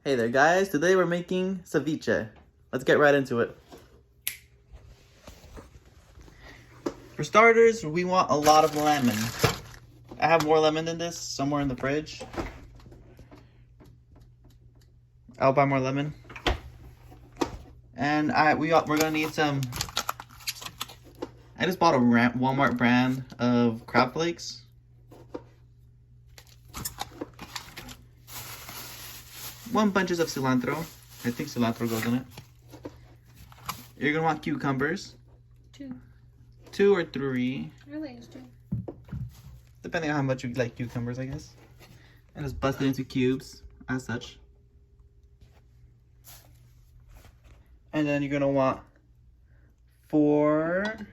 Hey there guys, today we're making ceviche. Let's get right into it. For starters, we want a lot of lemon. I have more lemon than this somewhere in the fridge. I'll buy more lemon. And we're gonna need some. I just bought a Walmart brand of crab flakes. One bunches of cilantro. I think cilantro goes in it. You're gonna want cucumbers. Two or three. I like it's 2. Depending on how much you like cucumbers, I guess. And just bust it into cubes, as such. And then you're gonna want 5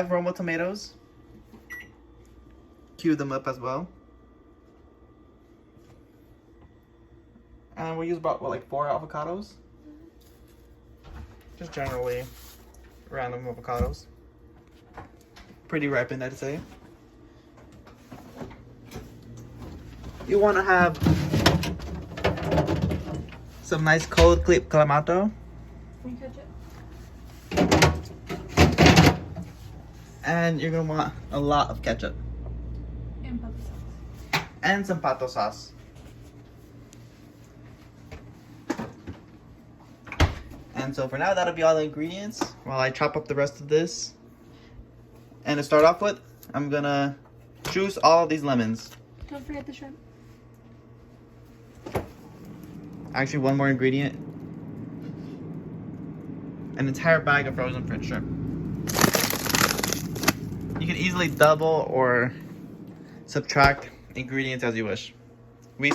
roma tomatoes. Cube them up as well. And we'll use about, like 4 avocados? Just generally random avocados. Pretty ripened, I'd say. You want to have some nice cold clamato. Can you catch it? And you're going to want a lot of ketchup. And pato sauce. And some pato sauce. And so for now, that'll be all the ingredients while I chop up the rest of this. And to start off with, I'm gonna juice all of these lemons. Don't forget the shrimp. Actually, one more ingredient. An entire bag of frozen French shrimp. You can easily double or subtract ingredients as you wish. We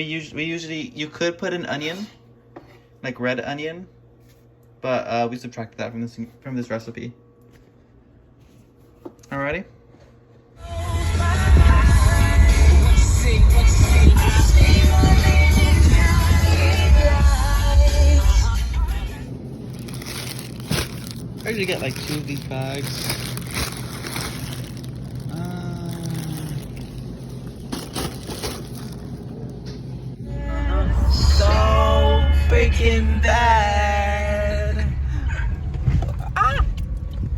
usually, you could put an onion, like red onion, but we subtracted that from this recipe. Alrighty. I usually get like 2 of these bags. So freaking bad.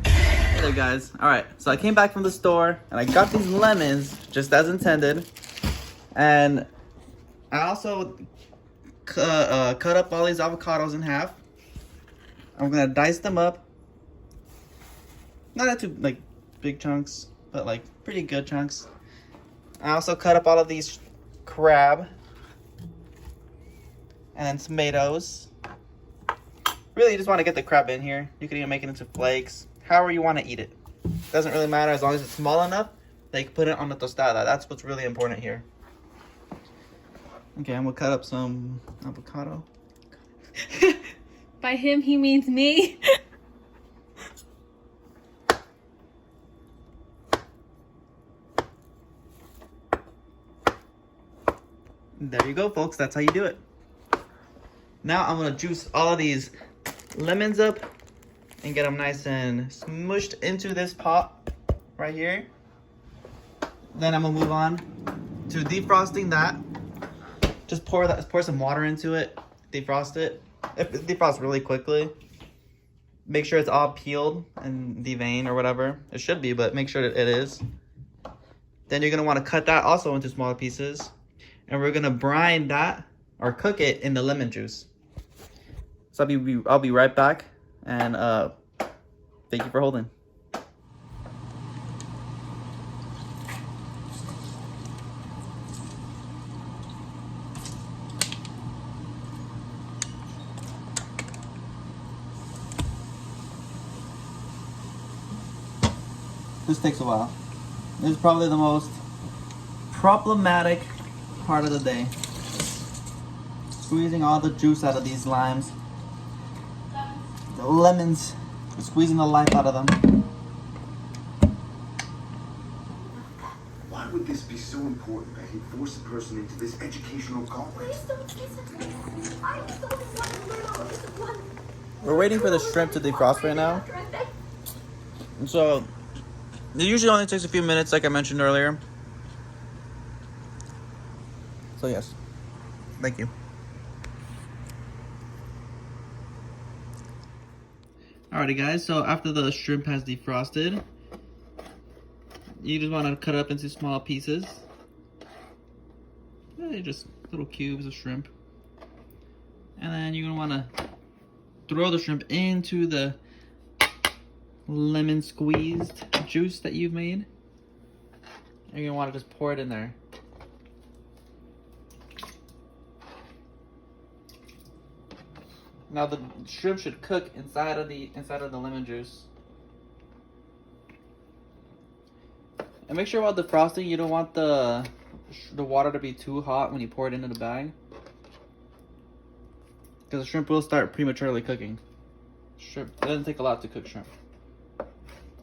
Hey there guys. Alright, so I came back from the store and I got these lemons just as intended. And I also cut up all these avocados in half. I'm gonna dice them up. Not into like big chunks, but like pretty good chunks. I also cut up all of these crab and then tomatoes. Really, you just want to get the crab in here. You can even make it into flakes, however you want to eat it. Doesn't really matter as long as it's small enough that you can put it on the tostada. That's what's really important here. Okay, I'm gonna cut up some avocado. By him, he means me. There you go, folks. That's how you do it. Now I'm gonna juice all of these lemons up and get them nice and smushed into this pot right here. Then I'm gonna move on to defrosting that. Just pour some water into it, defrost it. If it defrosts really quickly, make sure it's all peeled and deveined or whatever. It should be, but make sure that it is. Then you're gonna want to cut that also into smaller pieces. And we're gonna brine that or cook it in the lemon juice. So I'll be right back, and thank you for holding. This takes a while. This is probably the most problematic part of the day. Squeezing all the juice out of these limes. The lemons. Squeezing the life out of them. Why would this be so important that he forced a person into this educational gauntlet? Please don't listen to me. I'm so little. We're waiting for the shrimp to defrost right now. And so, it usually only takes a few minutes, like I mentioned earlier. So yes, thank you. Alrighty guys, so after the shrimp has defrosted, you just want to cut it up into small pieces. Just little cubes of shrimp. And then you're going to want to throw the shrimp into the lemon squeezed juice that you've made. And you're going to want to just pour it in there. Now the shrimp should cook inside of the lemon juice. And make sure while defrosting, you don't want the water to be too hot when you pour it into the bag, because the shrimp will start prematurely cooking. Shrimp, it doesn't take a lot to cook shrimp.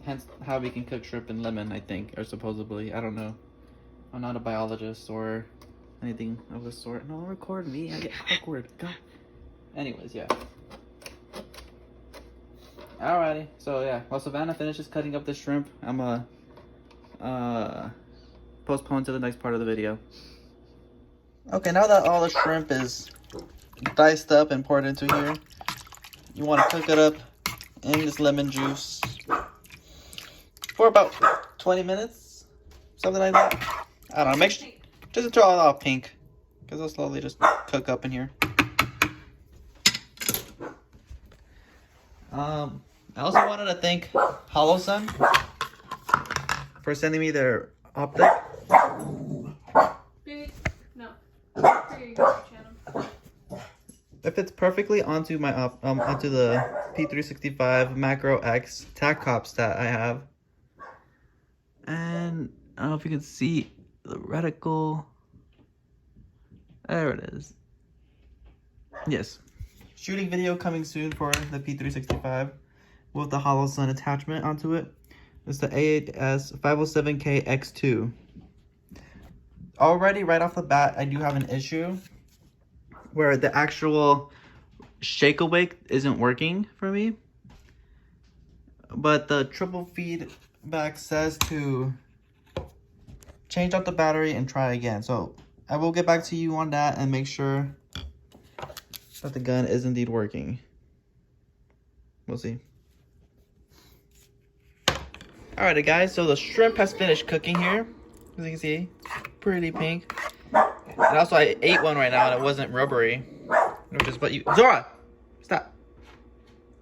Hence how we can cook shrimp in lemon, I think, or supposedly. I don't know. I'm not a biologist or anything of the sort. No, don't record me. I get awkward. God. Anyways, yeah. Alrighty, so yeah, while Savannah finishes cutting up the shrimp, I'm gonna postpone to the next part of the video. Okay, now that all the shrimp is diced up and poured into here, you want to cook it up in this lemon juice for about 20 minutes, something like that. I don't know, make sure just until it's all pink, because it'll slowly just cook up in here. I also wanted to thank Holosun for sending me their optic. Baby, no. Here you go, channel. It fits perfectly onto my onto the P365 Macro X tac cops that I have. And I don't know if you can see the reticle. There it is. Yes. Shooting video coming soon for the P365 with the Holosun attachment onto it. It's the A8S 507K X2. Already right off the bat, I do have an issue where the actual shake awake isn't working for me. But the triple feedback says to change out the battery and try again. So I will get back to you on that and make sure that the gun is indeed working. We'll see. Alright guys, so the shrimp has finished cooking here. As you can see, pretty pink. And also I ate one right now and it wasn't rubbery. Which is what you... Zora! Stop.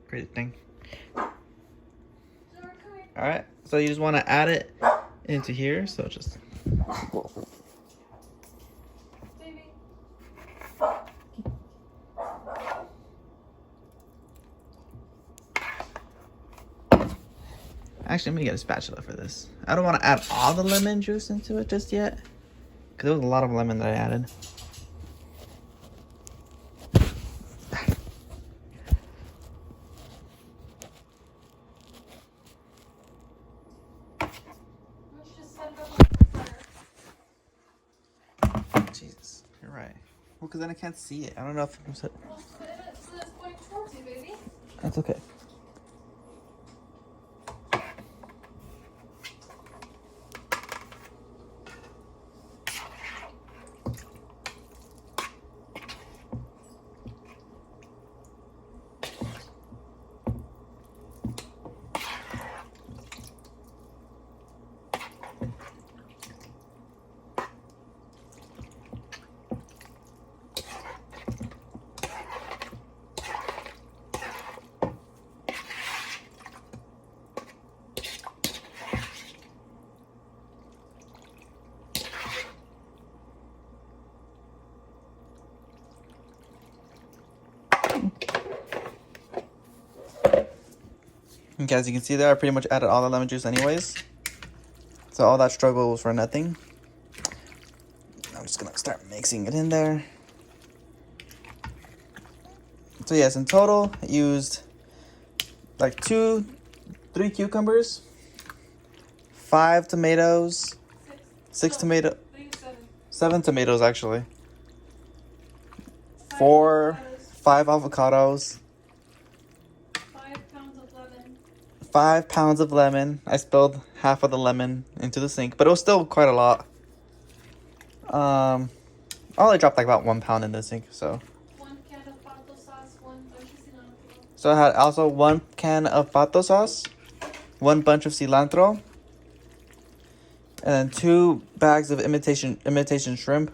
Crazy thing. Alright, so you just want to add it into here. So just... Actually, I'm gonna get a spatula for this. I don't want to add all the lemon juice into it just yet, because there was a lot of lemon that I added. Jesus, you're right. Well, because then I can't see it. I don't know if I'm... That's okay. Okay, as you can see there, I pretty much added all the lemon juice anyways. So all that struggle was for nothing. I'm just gonna start mixing it in there. So yes, in total, I used like 3 cucumbers, 5 tomatoes, 7 tomatoes actually, 5 avocados, 5 pounds of lemon. I spilled half of the lemon into the sink, but it was still quite a lot. I only dropped like about 1 pound in the sink, so. 1 can of pato sauce, 1 bunch of cilantro. So I had also 1 can of pato sauce, 1 bunch of cilantro, and then 2 bags of imitation shrimp.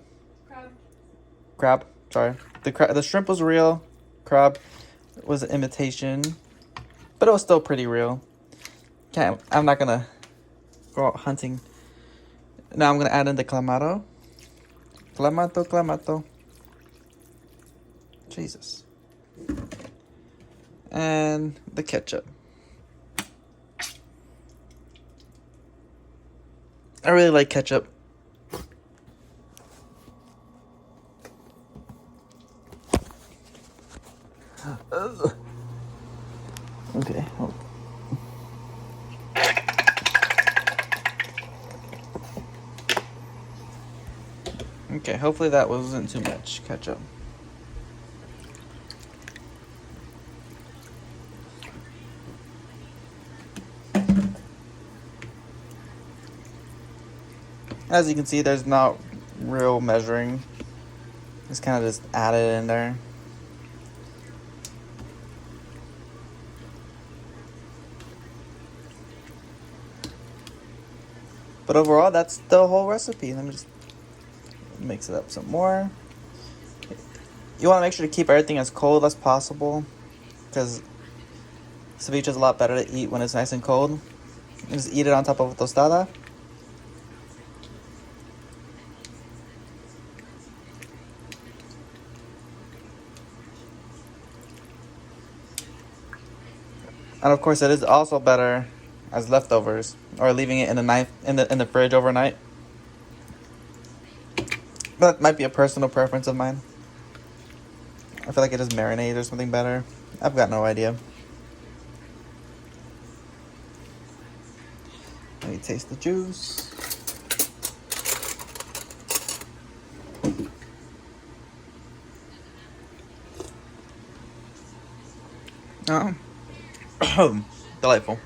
Crab. Sorry. The shrimp was real. Crab was an imitation, but it was still pretty real. I'm not gonna go out hunting. Now I'm gonna add in the clamato. Clamato. Jesus. And the ketchup. I really like ketchup. Okay. Okay, hopefully that wasn't too much ketchup. As you can see, there's not real measuring. It's kind of just added in there. But overall, that's the whole recipe. Let me just mix it up some more. You want to make sure to keep everything as cold as possible, because ceviche is a lot better to eat when it's nice and cold. You just eat it on top of a tostada. And of course, it is also better as leftovers or leaving it in the fridge overnight. But that might be a personal preference of mine. I feel like it just marinates or something better. I've got no idea. Let me taste the juice. Oh, delightful.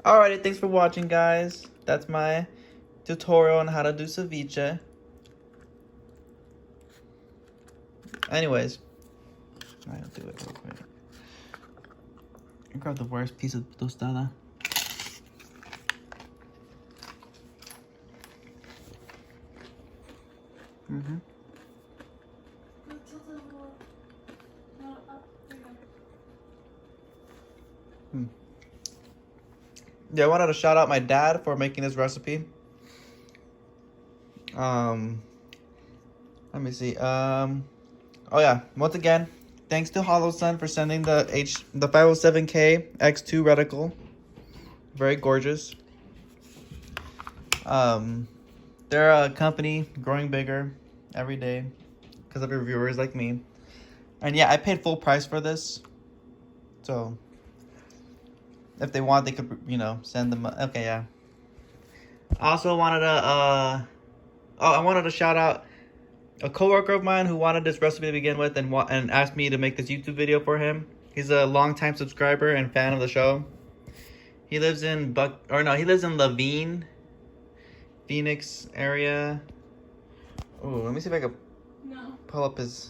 Alrighty, thanks for watching, guys. That's my tutorial on how to do ceviche. Anyways, I'll do it real quick. I grabbed the worst piece of tostada. Yeah, I wanted to shout out my dad for making this recipe. Let me see. Oh yeah, once again, thanks to Holosun for sending the 507K X2 reticle. Very gorgeous. They're a company growing bigger every day because of reviewers like me. And yeah, I paid full price for this. So if they want, they could, send them. Okay, yeah. Also wanted to, I wanted to shout out a coworker of mine who wanted this recipe to begin with and asked me to make this YouTube video for him. He's a longtime subscriber and fan of the show. He lives in he lives in Deveined, Phoenix area. Oh, let me see if I can pull up his